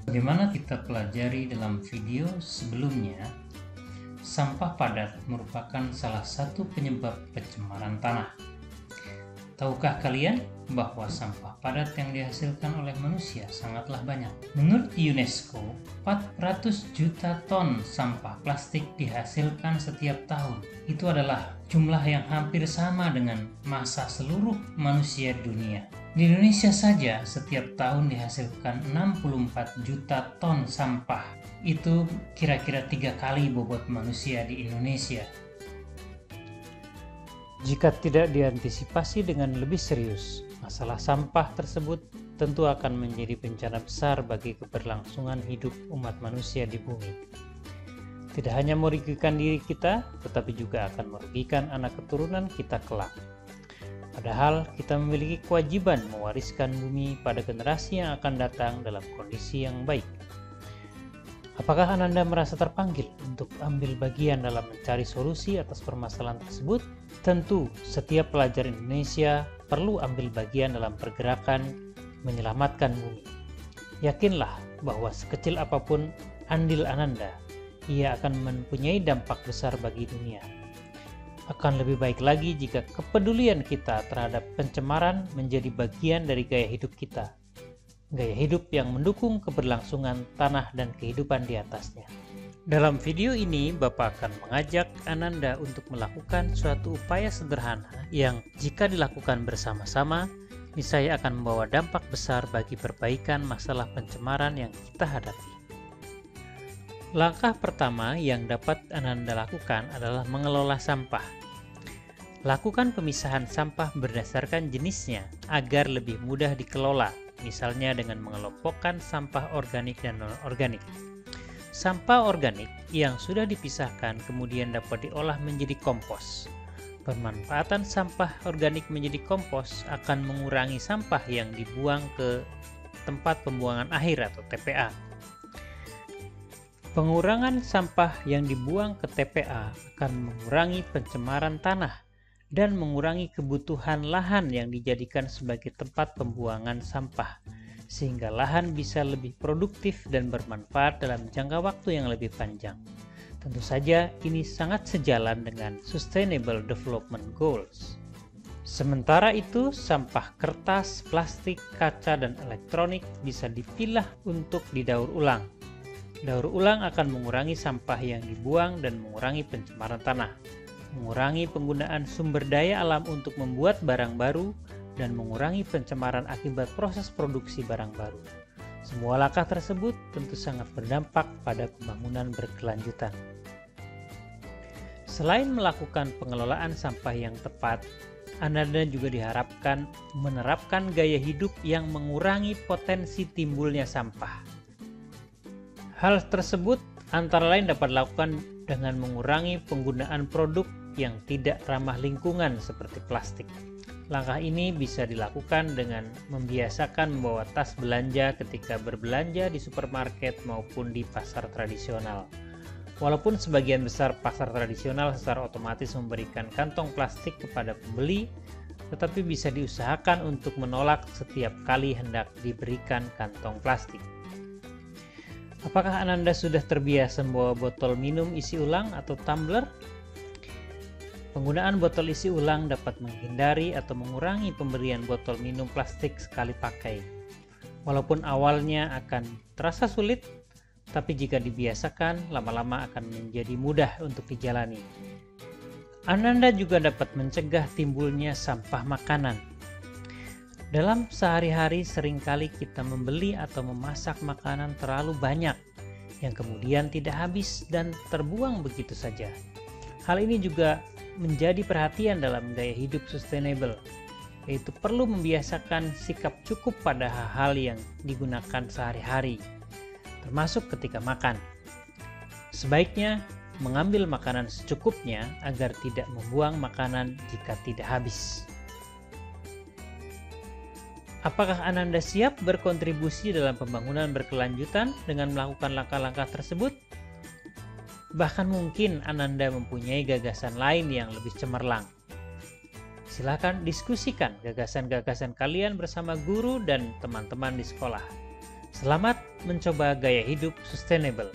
Bagaimana kita pelajari dalam video sebelumnya, sampah padat merupakan salah satu penyebab pencemaran tanah. Tahukah kalian bahwa sampah padat yang dihasilkan oleh manusia sangatlah banyak? Menurut UNESCO, 400 juta ton sampah plastik dihasilkan setiap tahun. Itu adalah jumlah yang hampir sama dengan massa seluruh manusia dunia. Di Indonesia saja setiap tahun dihasilkan 64 juta ton sampah. Itu kira-kira 3 kali bobot manusia di Indonesia. Jika tidak diantisipasi dengan lebih serius, masalah sampah tersebut tentu akan menjadi bencana besar bagi keberlangsungan hidup umat manusia di bumi. Tidak hanya merugikan diri kita, tetapi juga akan merugikan anak keturunan kita kelak. Padahal kita memiliki kewajiban mewariskan bumi pada generasi yang akan datang dalam kondisi yang baik. Apakah Ananda merasa terpanggil untuk ambil bagian dalam mencari solusi atas permasalahan tersebut? Tentu, setiap pelajar Indonesia perlu ambil bagian dalam pergerakan menyelamatkan bumi. Yakinlah bahwa sekecil apapun andil Ananda, ia akan mempunyai dampak besar bagi dunia. Akan lebih baik lagi jika kepedulian kita terhadap pencemaran menjadi bagian dari gaya hidup kita. Gaya hidup yang mendukung keberlangsungan tanah dan kehidupan di atasnya. Dalam video ini, Bapak akan mengajak Ananda untuk melakukan suatu upaya sederhana yang jika dilakukan bersama-sama, niscaya akan membawa dampak besar bagi perbaikan masalah pencemaran yang kita hadapi. Langkah pertama yang dapat Ananda lakukan adalah mengelola sampah. Lakukan pemisahan sampah berdasarkan jenisnya agar lebih mudah dikelola. Misalnya dengan mengelompokkan sampah organik dan non-organik. Sampah organik yang sudah dipisahkan kemudian dapat diolah menjadi kompos. Pemanfaatan sampah organik menjadi kompos akan mengurangi sampah yang dibuang ke tempat pembuangan akhir atau TPA. Pengurangan sampah yang dibuang ke TPA akan mengurangi pencemaran tanah dan mengurangi kebutuhan lahan yang dijadikan sebagai tempat pembuangan sampah, sehingga lahan bisa lebih produktif dan bermanfaat dalam jangka waktu yang lebih panjang. Tentu saja ini sangat sejalan dengan Sustainable Development Goals. Sementara itu, sampah kertas, plastik, kaca, dan elektronik bisa dipilah untuk didaur ulang. Daur ulang akan mengurangi sampah yang dibuang dan mengurangi pencemaran tanah, mengurangi penggunaan sumber daya alam untuk membuat barang baru, dan mengurangi pencemaran akibat proses produksi barang baru. Semua langkah tersebut tentu sangat berdampak pada pembangunan berkelanjutan. Selain melakukan pengelolaan sampah yang tepat, Ananda juga diharapkan menerapkan gaya hidup yang mengurangi potensi timbulnya sampah. Hal tersebut antara lain dapat dilakukan dengan mengurangi penggunaan produk yang tidak ramah lingkungan seperti plastik. Langkah ini bisa dilakukan dengan membiasakan membawa tas belanja ketika berbelanja di supermarket maupun di pasar tradisional. Walaupun sebagian besar pasar tradisional secara otomatis memberikan kantong plastik kepada pembeli, tetapi bisa diusahakan untuk menolak setiap kali hendak diberikan kantong plastik. Apakah Ananda sudah terbiasa membawa botol minum isi ulang atau tumbler? Penggunaan botol isi ulang dapat menghindari atau mengurangi pemberian botol minum plastik sekali pakai. Walaupun awalnya akan terasa sulit, tapi jika dibiasakan, lama-lama akan menjadi mudah untuk dijalani. Ananda juga dapat mencegah timbulnya sampah makanan. Dalam sehari-hari seringkali kita membeli atau memasak makanan terlalu banyak, yang kemudian tidak habis dan terbuang begitu saja. Hal ini juga menjadi perhatian dalam gaya hidup sustainable, yaitu perlu membiasakan sikap cukup pada hal-hal yang digunakan sehari-hari, termasuk ketika makan. Sebaiknya mengambil makanan secukupnya agar tidak membuang makanan jika tidak habis. Apakah Ananda siap berkontribusi dalam pembangunan berkelanjutan dengan melakukan langkah-langkah tersebut? Bahkan mungkin Ananda mempunyai gagasan lain yang lebih cemerlang. Silakan diskusikan gagasan-gagasan kalian bersama guru dan teman-teman di sekolah. Selamat mencoba gaya hidup sustainable.